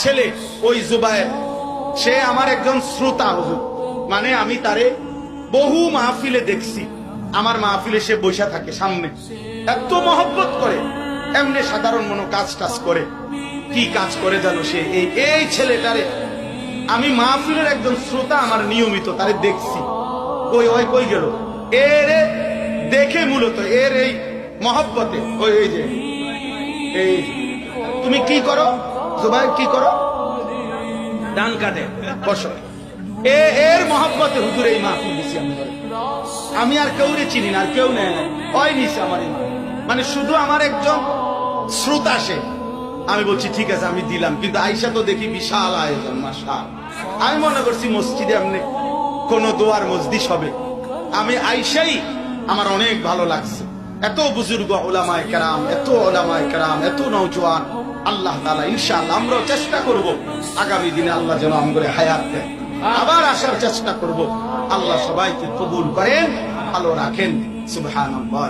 ছেলে ওই জুবায়ের, সে আমার একজন শ্রোতা হুজুর, মানে আমি তারে বহু মাহফিলে দেখছি। আমার মাহফিলে সে বৈশা থাকে সামনে, এত মহব্বত করে, এমনি সাধারণ মনো কাজ টাজ করে। কি কাজ করে জানো সে? এই ছেলেটারে আমি মাহফিলের একজন শ্রোতা, আমার নিয়মিত তারে দেখছি। কই গেল এরে দেখে, মূলত এর এই মহব্বতে। এই যে এই তুমি কি করো জুবায়ের, কি করো? ডান কাঁধে বসো। এর মহব্বতে হুজুর এই মাহফিল দিছি আমি আর কেউ চিনি না, আর কেউ নেয় না, ওই নিছে আমার। মানে শুধু আমার একজন শ্রোতা সে। আমি বলছি ঠিক আছে আমি দিলাম, কিন্তু আইসা তো দেখি বিশাল আয়োজন, মাশাআল্লাহ। আমি মনে করছি মসজিদে এমনি কোন দোয়ার মজলিস হবে। আমি আইসাই আমার অনেক ভালো লাগছে। এত বুজুর্গ উলামায়ে কেরাম, এত উলামায়ে কেরাম, এত নওজোয়ান। আল্লাহ তাআলা ইনশাআল্লাহ আমরাও চেষ্টা করব আগামী দিনে আল্লাহ যেন আমগরে হায়াত দেন, আবার আসার চেষ্টা করব। আল্লাহ সবাইকে কবুল করেন, ভালো রাখেন। সুবহানাল্লাহ।